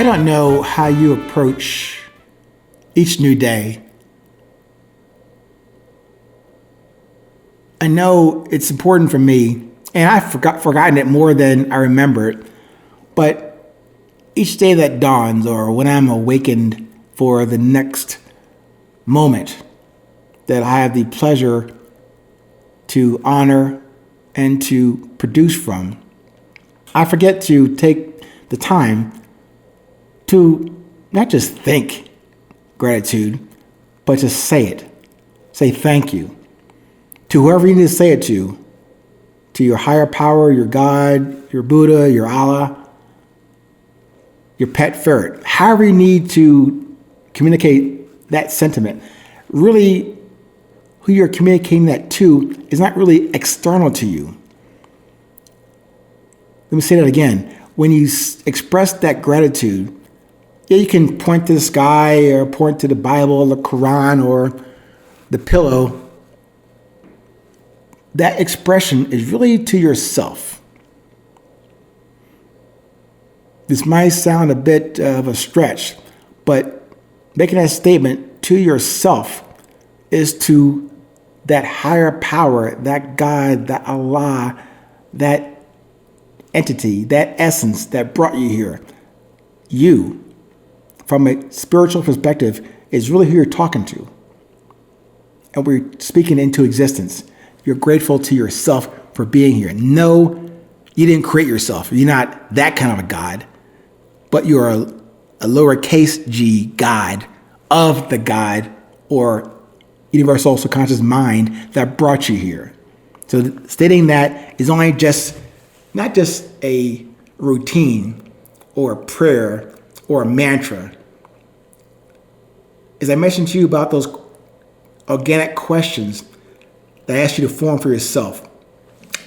don't know how you approach each new day. I know it's important for me, and I've forgotten it more than I remembered, but each day that dawns or when I'm awakened for the next moment that I have the pleasure to honor and to produce from, I forget to take the time to not just think gratitude, but to say it. Say thank you to whoever you need to say it to your higher power, your God, your Buddha, your Allah, your pet ferret, however you need to communicate that sentiment. Really, who you're communicating that to is not really external to you. Let me say that again. When you express that gratitude, yeah, you can point to the sky or point to the Bible, the Quran, or the pillow. That expression is really to yourself. This might sound a bit of a stretch, but making that statement to yourself is to that higher power, that God, that Allah, that entity, that essence that brought you here. You, from a spiritual perspective, is really who you're talking to. And we're speaking into existence. You're grateful to yourself for being here. No, you didn't create yourself. You're not that kind of a God, but you're a lowercase g God of the God or universal subconscious mind that brought you here. So stating that is only not just a routine or a prayer or a mantra. As I mentioned to you about those organic questions that I asked you to form for yourself,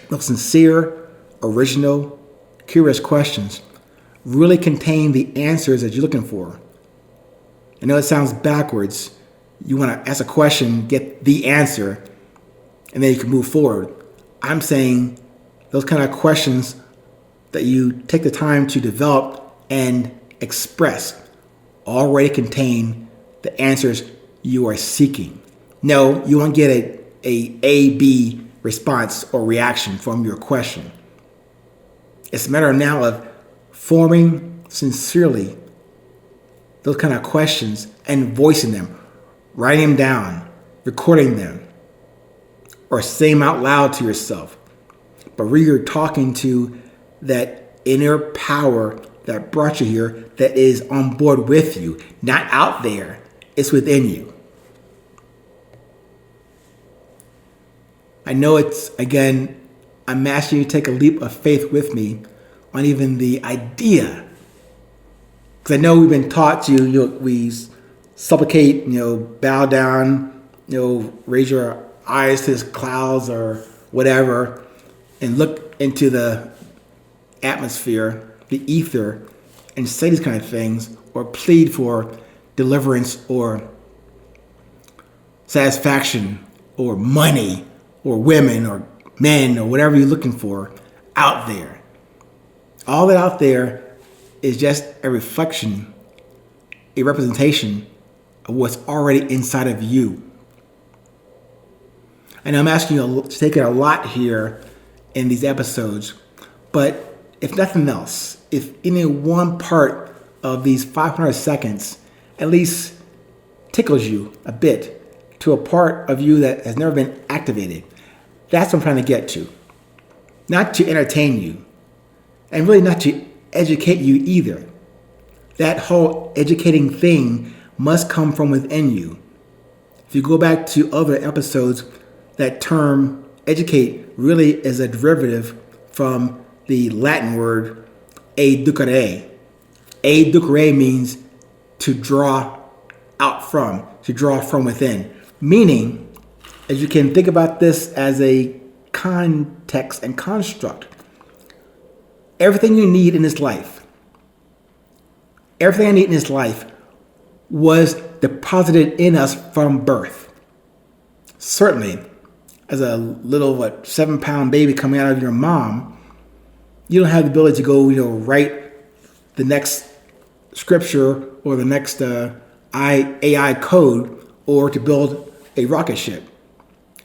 those sincere, original, curious questions really contain the answers that you're looking for. I know it sounds backwards. You want to ask a question, get the answer, and then you can move forward. I'm saying those kind of questions that you take the time to develop and express already contain the answers you are seeking. No, you won't get a B response or reaction from your question. It's a matter now of forming sincerely those kind of questions and voicing them, writing them down, recording them, or saying them out loud to yourself. But really you're talking to that inner power that brought you here, that is on board with you, not out there, it's within you. I know I'm asking you to take a leap of faith with me on even the idea. Because I know we've been taught to, we supplicate, bow down, raise your eyes to the clouds or whatever, and look into the atmosphere, the ether, and say these kind of things, or plead for deliverance or satisfaction or money or women or men or whatever you're looking for out there. All that out there is just a reflection, a representation of what's already inside of you. And I'm asking you to take it a lot here in these episodes, but if nothing else, if any one part of these 500 seconds at least tickles you a bit to a part of you that has never been activated, that's what I'm trying to get to. Not to entertain you, and really not to educate you either. That whole educating thing must come from within you. If you go back to other episodes, that term educate really is a derivative from the Latin word educare. Educare means to draw out from, to draw from within. Meaning, as you can think about this as a context and construct, everything you need in this life, everything I need in this life was deposited in us from birth. Certainly, as a little 7-pound baby coming out of your mom, you don't have the ability to go write the next scripture or the next AI code or to build a rocket ship.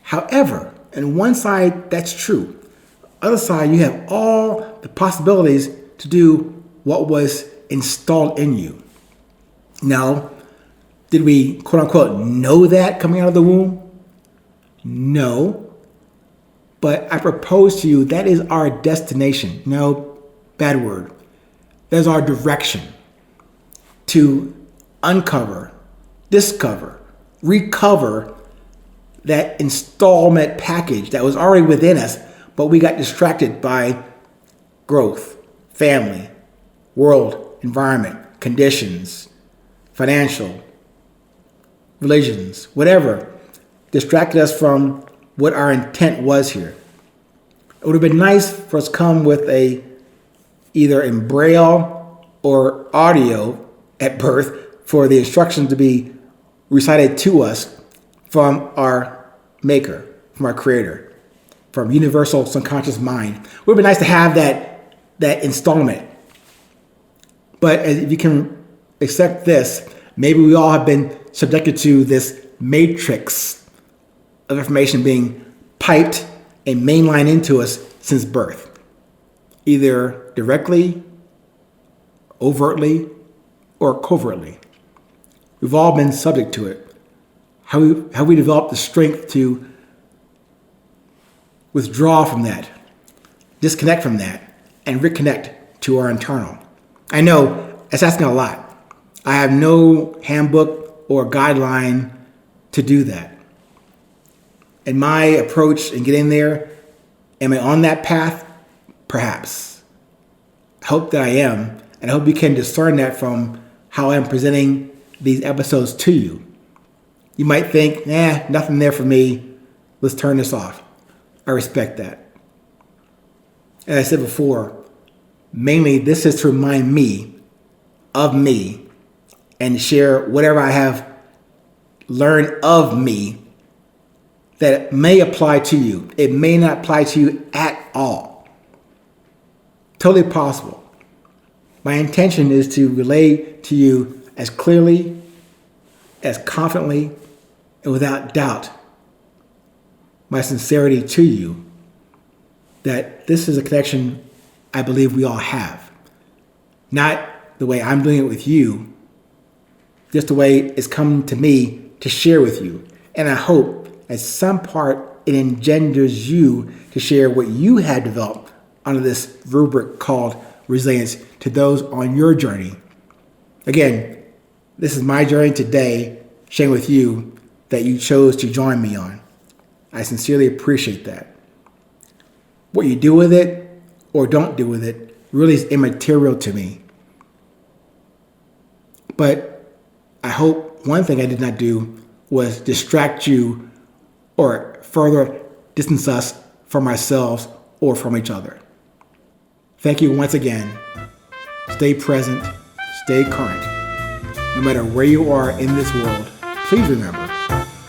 However, on one side, that's true. Other side, you have all the possibilities to do what was installed in you. Now, did we, quote unquote, know that coming out of the womb? No. But I propose to you that is our destination. No, bad word. That is our direction to uncover, discover, recover that installment package that was already within us, but we got distracted by growth, family, world, environment, conditions, financial, religions, whatever, distracted us from what our intent was here. It would have been nice for us to come with either in braille or audio at birth for the instructions to be recited to us from our maker, from our creator, from universal subconscious mind. It would be nice to have that installment. But if you can accept this, maybe we all have been subjected to this matrix of information being piped and mainlined into us since birth, either directly, overtly, or covertly. We've all been subject to it. How we developed the strength to withdraw from that, disconnect from that, and reconnect to our internal. I know it's asking a lot. I have no handbook or guideline to do that. And my approach in getting there, am I on that path? Perhaps. I hope that I am, and I hope you can discern that from how I'm presenting these episodes to you. You might think, nothing there for me. Let's turn this off. I respect that. As I said before, mainly this is to remind me of me and share whatever I have learned of me that may apply to you. It may not apply to you at all. Totally possible. My intention is to relay to you as clearly, as confidently, and without doubt, my sincerity to you that this is a connection I believe we all have. Not the way I'm doing it with you, just the way it's come to me to share with you. And I hope at some part it engenders you to share what you had developed under this rubric called resilience to those on your journey. Again, this is my journey today, sharing with you that you chose to join me on. I sincerely appreciate that. What you do with it or don't do with it really is immaterial to me. But I hope one thing I did not do was distract you or further distance us from ourselves or from each other. Thank you once again. Stay present, stay current. No matter where you are in this world, please remember,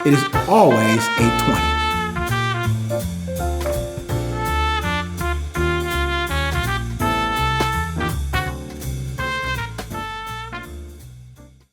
it is always a 20.